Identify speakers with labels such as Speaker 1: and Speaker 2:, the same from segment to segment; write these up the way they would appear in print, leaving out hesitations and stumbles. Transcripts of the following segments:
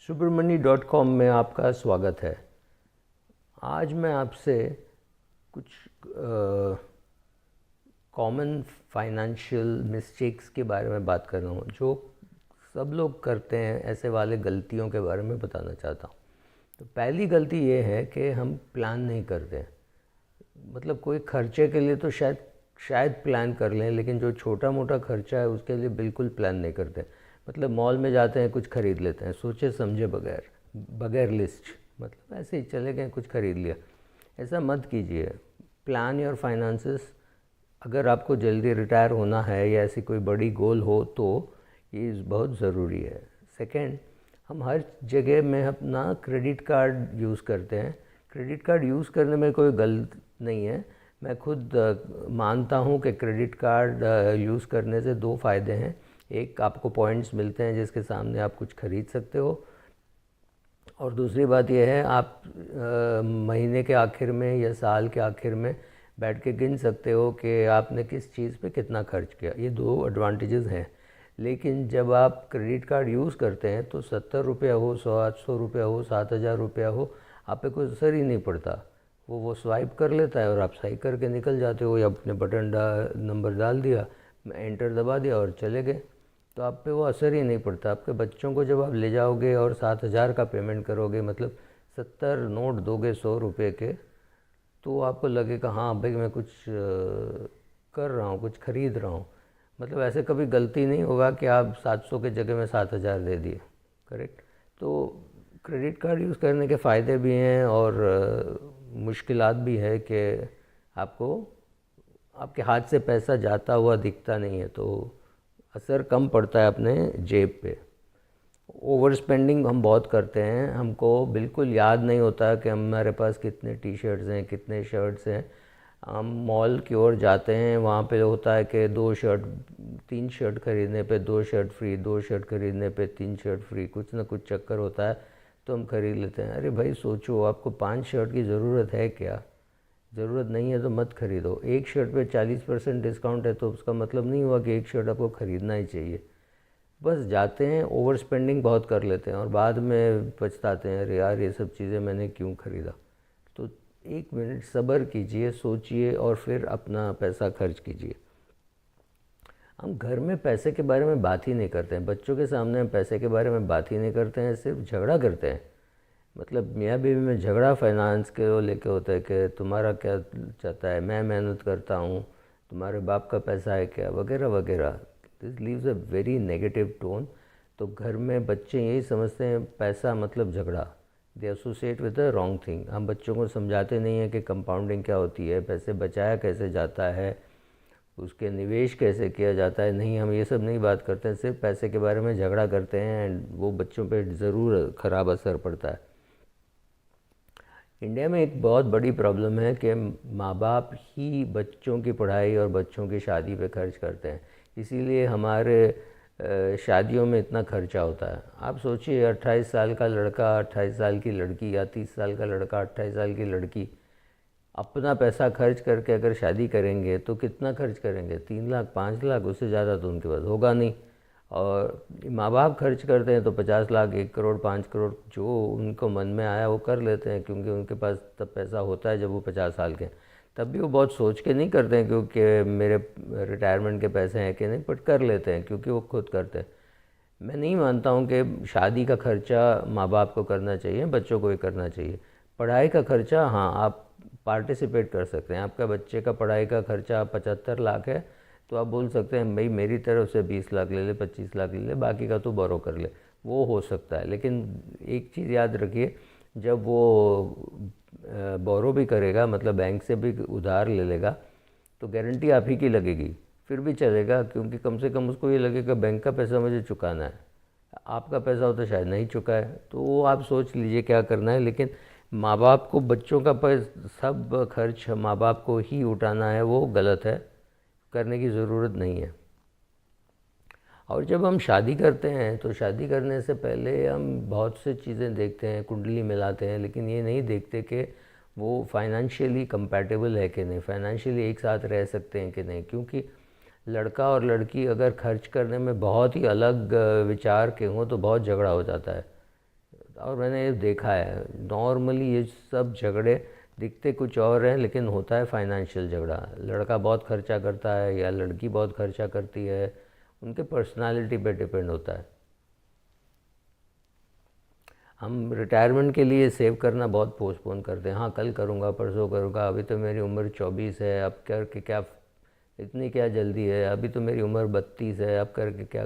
Speaker 1: subramani.com में आपका स्वागत है। आज मैं आपसे कुछ कॉमन फाइनेंशियल मिस्टेक्स के बारे में बात कर रहा हूँ जो सब लोग करते हैं। ऐसे वाले गलतियों के बारे में बताना चाहता हूँ। तो पहली गलती ये है कि हम प्लान नहीं करते हैं। मतलब कोई खर्चे के लिए तो शायद प्लान कर लें, लेकिन जो छोटा मोटा खर्चा है उसके लिए बिल्कुल प्लान नहीं करते। मतलब मॉल में जाते हैं, कुछ ख़रीद लेते हैं सोचे समझे बगैर लिस्ट। मतलब ऐसे ही चले गए, कुछ ख़रीद लिया। ऐसा मत कीजिए। Plan your finances. अगर आपको जल्दी रिटायर होना है या ऐसी कोई बड़ी गोल हो तो ये बहुत ज़रूरी है। सेकंड, हम हर जगह में अपना क्रेडिट कार्ड यूज़ करते हैं। क्रेडिट कार्ड यूज़ करने में कोई गलत नहीं है। मैं खुद मानता हूँ कि क्रेडिट कार्ड यूज़ करने से दो फ़ायदे हैं। एक, आपको पॉइंट्स मिलते हैं जिसके सामने आप कुछ खरीद सकते हो, और दूसरी बात यह है आप महीने के आखिर में या साल के आखिर में बैठ के गिन सकते हो कि आपने किस चीज़ पे कितना खर्च किया। ये दो एडवांटेजेस हैं। लेकिन जब आप क्रेडिट कार्ड यूज़ करते हैं तो 70 रुपया हो, 100-800 रुपया हो, 7,000 रुपया हो, आप पे कोई असर ही नहीं पड़ता। वो स्वाइप कर लेता है और आप सही करके निकल जाते हो, या अपने नंबर डाल दिया, एंटर दबा दिया और चले गए। तो आप पे वो असर ही नहीं पड़ता। आपके बच्चों को जब आप ले जाओगे और 7,000 का पेमेंट करोगे, मतलब 70 नोट दोगे 100 रुपये के, तो आपको लगेगा हाँ भाई मैं कुछ कर रहा हूँ, कुछ ख़रीद रहा हूँ। मतलब ऐसे कभी गलती नहीं होगा कि आप 700 के जगह में 7,000 दे दिए। करेक्ट। तो क्रेडिट कार्ड यूज़ करने के फ़ायदे भी हैं और मुश्किलात भी है कि आपको आपके हाथ से पैसा जाता हुआ दिखता नहीं है, तो असर कम पड़ता है अपने जेब पे। ओवर स्पेंडिंग हम बहुत करते हैं। हमको बिल्कुल याद नहीं होता कि हमारे पास कितने टी शर्ट्स हैं, कितने शर्ट्स हैं। हम मॉल की ओर जाते हैं, वहाँ पे होता है कि 3 शर्ट खरीदने पे 2 शर्ट फ्री, 2 शर्ट खरीदने पे 3 शर्ट फ्री, कुछ ना कुछ चक्कर होता है तो हम खरीद लेते हैं। अरे भाई सोचो, आपको 5 शर्ट की ज़रूरत है क्या? ज़रूरत नहीं है तो मत खरीदो। एक शर्ट पे 40% डिस्काउंट है तो उसका मतलब नहीं हुआ कि एक शर्ट आपको ख़रीदना ही चाहिए। बस जाते हैं, ओवर स्पेंडिंग बहुत कर लेते हैं और बाद में पछताते हैं, अरे यार ये सब चीज़ें मैंने क्यों ख़रीदा। तो 1 मिनट सब्र कीजिए, सोचिए और फिर अपना पैसा खर्च कीजिए। हम घर में पैसे के बारे में बात ही नहीं करते हैं। बच्चों के सामने हम पैसे के बारे में बात ही नहीं करते हैं, सिर्फ झगड़ा करते हैं। मतलब मियाँ बीवी में झगड़ा फाइनेंस के लेके होता है कि तुम्हारा क्या चाहता है, मैं मेहनत करता हूँ, तुम्हारे बाप का पैसा है क्या, वगैरह वगैरह। This leaves a very negative tone. तो घर में बच्चे यही समझते हैं पैसा मतलब झगड़ा। They associate with the wrong thing. हम बच्चों को समझाते नहीं हैं कि कंपाउंडिंग क्या होती है, पैसे बचाया कैसे जाता है, उसके निवेश कैसे किया जाता है। नहीं, हम ये सब नहीं बात करते हैं, सिर्फ पैसे के बारे में झगड़ा करते हैं, एंड वो बच्चों पे ज़रूर ख़राब असर पड़ता है। इंडिया में एक बहुत बड़ी प्रॉब्लम है कि माँ बाप ही बच्चों की पढ़ाई और बच्चों की शादी पे खर्च करते हैं। इसीलिए हमारे शादियों में इतना खर्चा होता है। आप सोचिए, 28 साल का लड़का, 28 साल की लड़की, या 30 साल का लड़का, 28 साल की लड़की अपना पैसा खर्च करके अगर शादी करेंगे तो कितना खर्च करेंगे? 3 लाख, 5 लाख, उससे ज़्यादा तो उनके पास होगा नहीं। और माँ बाप खर्च करते हैं तो 50 लाख, 1 करोड़, 5 करोड़, जो उनको मन में आया वो कर लेते हैं, क्योंकि उनके पास तब पैसा होता है जब वो 50 साल के हैं। तब भी वो बहुत सोच के नहीं करते हैं क्योंकि मेरे रिटायरमेंट के पैसे हैं कि नहीं, बट कर लेते हैं क्योंकि वो खुद करते हैं। मैं नहीं मानता हूँ कि शादी का खर्चा माँ बाप को करना चाहिए, बच्चों को ही करना चाहिए। पढ़ाई का खर्चा हाँ, आप पार्टिसिपेट कर सकते हैं। आपका बच्चे का पढ़ाई का खर्चा 75 लाख है तो आप बोल सकते हैं भाई मेरी तरफ से 20 लाख ले ले, 25 लाख ले ले, बाकी का तो बोरो कर ले। वो हो सकता है, लेकिन एक चीज़ याद रखिए, जब वो बोरो भी करेगा, मतलब बैंक से भी उधार ले लेगा, तो गारंटी आप ही की लगेगी। फिर भी चलेगा, क्योंकि कम से कम उसको ये लगेगा बैंक का पैसा मुझे चुकाना है। आपका पैसा हो तो शायद नहीं चुका है, तो वो आप सोच लीजिए क्या करना है। लेकिन माँ बाप को बच्चों का सब खर्च माँ बाप को ही उठाना है, वो गलत है, करने की ज़रूरत नहीं है। और जब हम शादी करते हैं तो शादी करने से पहले हम बहुत से चीज़ें देखते हैं, कुंडली मिलाते हैं, लेकिन ये नहीं देखते कि वो फाइनेंशियली कंपैटिबल है कि नहीं, फाइनेंशियली एक साथ रह सकते हैं कि नहीं। क्योंकि लड़का और लड़की अगर खर्च करने में बहुत ही अलग विचार के हों तो बहुत झगड़ा हो जाता है। और मैंने ये देखा है नॉर्मली ये सब झगड़े दिखते कुछ और हैं लेकिन होता है फाइनेंशियल झगड़ा। लड़का बहुत खर्चा करता है या लड़की बहुत खर्चा करती है, उनके पर्सनालिटी पे डिपेंड होता है। हम रिटायरमेंट के लिए सेव करना बहुत पोस्टपोन करते हैं, हाँ कल करूँगा परसों करूँगा, अभी तो मेरी उम्र 24 है, अब करके क्या इतनी क्या जल्दी है, अभी तो मेरी उम्र 32 है, अब करके क्या।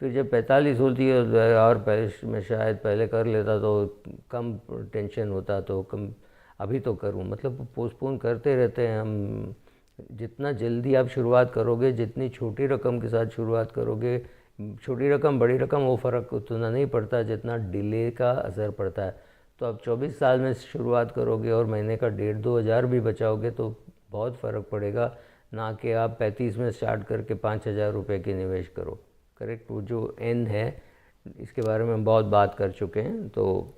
Speaker 1: फिर जब 45 होती है और पहले मैं शायद पहले कर लेता तो कम टेंशन होता, तो कम अभी तो करूँ, मतलब पोस्टपोन करते रहते हैं हम। जितना जल्दी आप शुरुआत करोगे, जितनी छोटी रकम के साथ शुरुआत करोगे, छोटी रकम बड़ी रकम वो फ़र्क उतना नहीं पड़ता जितना डिले का असर पड़ता है। तो आप 24 साल में शुरुआत करोगे और महीने का 1,500-2 हज़ार भी बचाओगे तो बहुत फ़र्क पड़ेगा, ना कि आप 35 में स्टार्ट करके 5,000 रुपये की निवेश करो। करेक्ट, वो जो एन है इसके बारे में हम बहुत बात कर चुके हैं, तो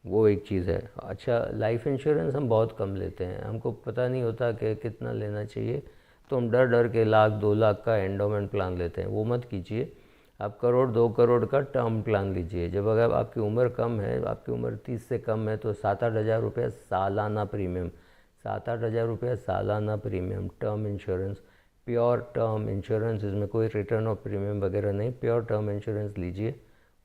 Speaker 1: वो एक चीज़ है। अच्छा, लाइफ इंश्योरेंस हम बहुत कम लेते हैं, हमको पता नहीं होता कि कितना लेना चाहिए, तो हम डर डर के 1,00,000-2,00,000 का एंडोमेंट प्लान लेते हैं। वो मत कीजिए, आप 1-2 करोड़ का टर्म प्लान लीजिए। जब अगर आपकी उम्र कम है, आपकी उम्र 30 से कम है, तो 7-8 हज़ार रुपये सालाना प्रीमियम, 7-8 हज़ार रुपये सालाना premium term insurance, pure term insurance, इसमें कोई रिटर्न ऑफ प्रीमियम वगैरह नहीं, प्योर टर्म इंश्योरेंस लीजिए,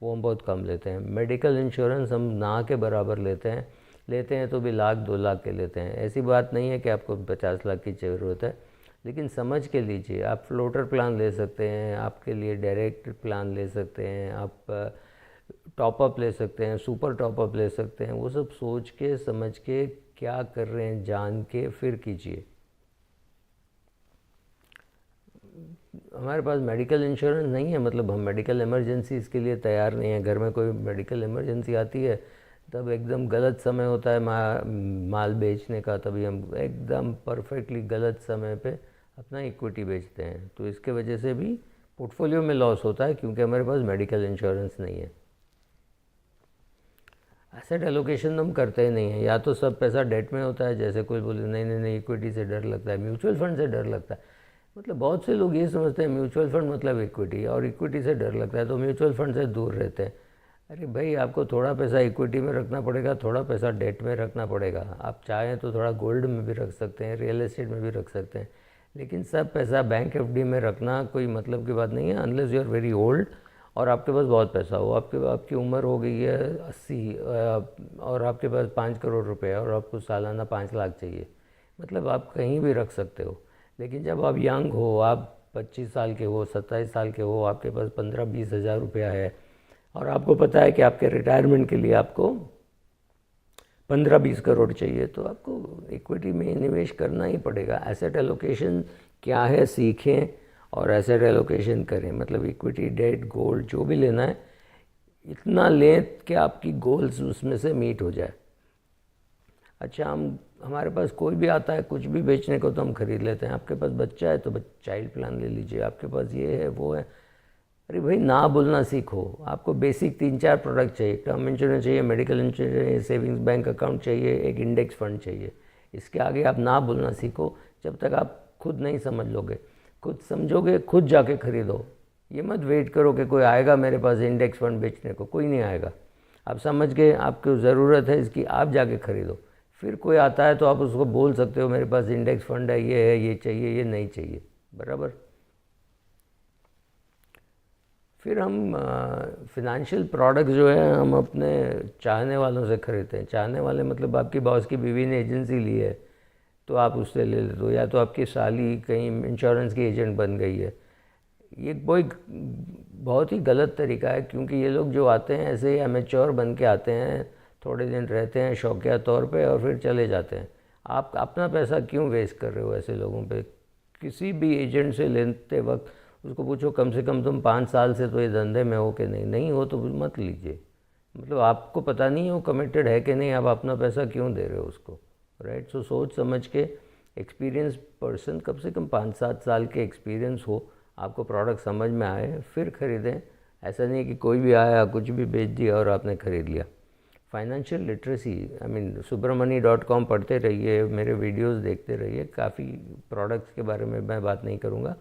Speaker 1: वो हम बहुत कम लेते हैं। मेडिकल इंश्योरेंस हम ना के बराबर लेते हैं तो भी 1,00,000-2,00,000 के लेते हैं। ऐसी बात नहीं है कि आपको 50 लाख की ज़रूरत है, लेकिन समझ के लीजिए। आप फ्लोटर प्लान ले सकते हैं, आपके लिए डायरेक्ट प्लान ले सकते हैं, आप टॉपअप ले सकते हैं, सुपर टॉपअप ले सकते हैं, वो सब सोच के समझ के क्या कर रहे हैं जान के फिर कीजिए। हमारे पास मेडिकल इंश्योरेंस नहीं है, मतलब हम मेडिकल इमरजेंसी इसके लिए तैयार नहीं है। घर में कोई मेडिकल इमरजेंसी आती है तब एकदम गलत समय होता है माल बेचने का, तभी हम एकदम परफेक्टली गलत समय पे अपना इक्विटी बेचते हैं, तो इसके वजह से भी पोर्टफोलियो में लॉस होता है क्योंकि हमारे पास मेडिकल इंश्योरेंस नहीं है। एसेट एलोकेशन हम करते ही नहीं है, या तो सब पैसा डेट में होता है, जैसे कोई बोले नहीं नहीं नहीं इक्विटी से डर लगता है, म्यूचुअल फंड से डर लगता है। मतलब बहुत से लोग ये समझते हैं म्यूचुअल फंड मतलब इक्विटी, और इक्विटी से डर लगता है तो म्यूचुअल फंड से दूर रहते हैं। अरे भाई, आपको थोड़ा पैसा इक्विटी में रखना पड़ेगा, थोड़ा पैसा डेट में रखना पड़ेगा। आप चाहें तो थोड़ा गोल्ड में भी रख सकते हैं, रियल एस्टेट में भी रख सकते हैं, लेकिन सब पैसा बैंक एफडी में रखना कोई मतलब की बात नहीं है, unless you are very old और आपके पास बहुत पैसा हो। आपकी उम्र हो गई है 80 और आपके पास 5 करोड़ रुपए और आपको सालाना 5 लाख चाहिए, मतलब आप कहीं भी रख सकते हो। लेकिन जब आप यंग हो, आप 25 साल के हो, 27 साल के हो, आपके पास 15-20 हज़ार रुपया है और आपको पता है कि आपके रिटायरमेंट के लिए आपको 15-20 करोड़ चाहिए, तो आपको इक्विटी में निवेश करना ही पड़ेगा। एसेट एलोकेशन क्या है सीखें और एसेट एलोकेशन करें, मतलब इक्विटी, डेट, गोल्ड जो भी लेना है इतना लें कि आपकी गोल्स उसमें से मीट हो जाए। अच्छा, हमारे पास कोई भी आता है कुछ भी बेचने को तो हम ख़रीद लेते हैं। आपके पास बच्चा है तो चाइल्ड प्लान ले लीजिए, आपके पास ये है वो है। अरे भाई, ना बोलना सीखो। आपको बेसिक 3-4 प्रोडक्ट चाहिए, टर्म इंश्योरेंस चाहिए, मेडिकल इंश्योरेंस चाहिए, सेविंग्स बैंक अकाउंट चाहिए, एक इंडेक्स फंड चाहिए। इसके आगे आप ना बोलना सीखो। जब तक आप खुद नहीं समझ लोगे, खुद समझोगे, खुद जाके ख़रीदो। ये मत वेट करो कि कोई आएगा मेरे पास इंडेक्स फंड बेचने को, कोई नहीं आएगा। आप समझ के आपको ज़रूरत है इसकी, आप जाके ख़रीदो। फिर कोई आता है तो आप उसको बोल सकते हो मेरे पास इंडेक्स फंड है, ये चाहिए, ये नहीं चाहिए, बराबर। फिर हम फिनंशियल प्रोडक्ट जो है हम अपने चाहने वालों से खरीदते हैं। चाहने वाले मतलब आपकी बॉस की बीवी ने एजेंसी ली है तो आप उससे ले लेते हो, या तो आपकी साली कहीं इंश्योरेंस की एजेंट बन गई है। ये कोई बहुत ही गलत तरीका है, क्योंकि ये लोग जो आते हैं ऐसे ही एमेच्योर बन के आते हैं, थोड़े दिन रहते हैं शौकिया तौर पे और फिर चले जाते हैं। आप अपना पैसा क्यों वेस्ट कर रहे हो ऐसे लोगों पे? किसी भी एजेंट से लेते वक्त उसको पूछो कम से कम तुम 5 साल से तो ये धंधे में हो कि नहीं, नहीं हो तो मत लीजिए। मतलब आपको पता नहीं है वो कमिटेड है कि नहीं, आप अपना पैसा क्यों दे रहे हो उसको, राइट। सो सोच समझ के, एक्सपीरियंस पर्सन, कम से कम 5-7 साल के एक्सपीरियंस हो, आपको प्रोडक्ट समझ में आए फिर ख़रीदें। ऐसा नहीं कि कोई भी आया कुछ भी बेच दिया और आपने ख़रीद लिया। फाइनेंशियल लिटरेसी, subramani.com पढ़ते रहिए, मेरे वीडियोस देखते रहिए। काफ़ी प्रोडक्ट्स के बारे में मैं बात नहीं करूँगा,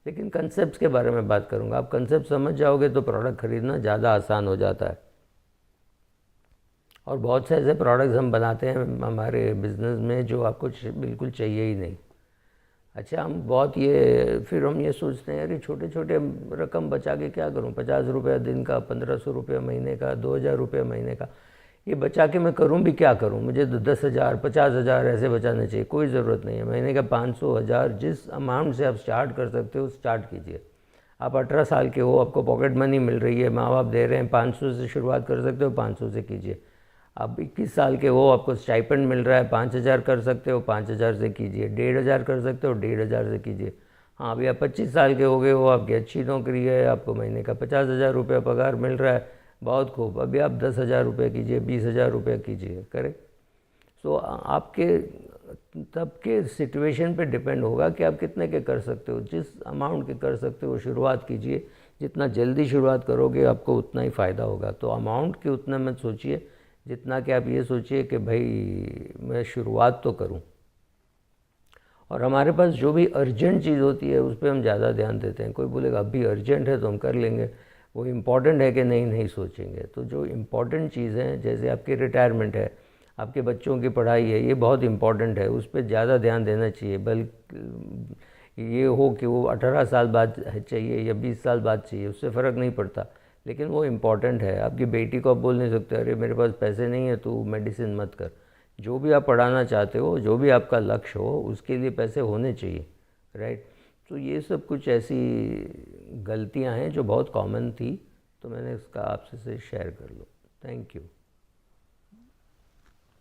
Speaker 1: लेकिन कंसेप्ट के बारे में बात करूँगा। आप कंसेप्ट समझ जाओगे तो प्रोडक्ट ख़रीदना ज़्यादा आसान हो जाता है। और बहुत से ऐसे प्रोडक्ट्स हम बनाते हैं हमारे बिज़नेस में जो आपको बिल्कुल चाहिए ही नहीं। अच्छा, हम बहुत फिर हम ये सोचते हैं, अरे छोटे छोटे रकम बचा के क्या करूं, 50 रुपये दिन का, 1500 रुपये महीने का, 2000 रुपये महीने का, ये बचा के मैं करूं भी क्या करूं? मुझे तो 10,000 50,000 ऐसे बचाने चाहिए, कोई ज़रूरत नहीं है। महीने का 500 1000 जिस अमाउंट से आप स्टार्ट कर सकते हो स्टार्ट कीजिए। आप 18 साल के हो, आपको पॉकेट मनी मिल रही है, माँ बाप दे रहे हैं, 500 से शुरुआत कर सकते हो, 500 से कीजिए। आप 21 साल के हो, आपको स्टाइपेंड मिल रहा है, 5,000 कर सकते हो, 5,000 से कीजिए। 1,500 कर सकते हो, 1,500 से कीजिए। हाँ, अभी आप 25 साल के हो गए हो, आपकी अच्छी नौकरी है, आपको महीने का 50,000 रुपये पगार मिल रहा है, बहुत खूब। अभी आप 10,000 रुपये कीजिए, 20,000 रुपये कीजिए, करेक्ट। सो आपके तब के सिचुएशन पे डिपेंड होगा कि आप कितने के कर सकते हो। जिस अमाउंट के कर सकते हो शुरुआत कीजिए। जितना जल्दी शुरुआत करोगे आपको उतना ही फ़ायदा होगा। तो अमाउंट के उतना मत सोचिए जितना कि आप ये सोचिए कि भाई मैं शुरुआत तो करूं। और हमारे पास जो भी अर्जेंट चीज़ होती है उस पर हम ज़्यादा ध्यान देते हैं। कोई बोलेगा अभी अर्जेंट है तो हम कर लेंगे, वो इम्पॉर्टेंट है कि नहीं नहीं सोचेंगे। तो जो इम्पॉर्टेंट चीज़ हैं, जैसे आपकी रिटायरमेंट है, आपके बच्चों की पढ़ाई है, ये बहुत इम्पॉर्टेंट है, उस पर ज़्यादा ध्यान देना चाहिए। बल्कि ये हो कि वो 18 साल बाद चाहिए या 20 साल बाद चाहिए, उससे फ़र्क नहीं पड़ता, लेकिन वो इम्पॉर्टेंट है। आपकी बेटी को आप बोल नहीं सकते अरे मेरे पास पैसे नहीं है तो मेडिसिन मत कर। जो भी आप पढ़ाना चाहते हो, जो भी आपका लक्ष्य हो, उसके लिए पैसे होने चाहिए, राइट। तो ये सब कुछ ऐसी गलतियां हैं जो बहुत कॉमन थी, तो मैंने इसका आपसे शेयर कर लो। Thank you.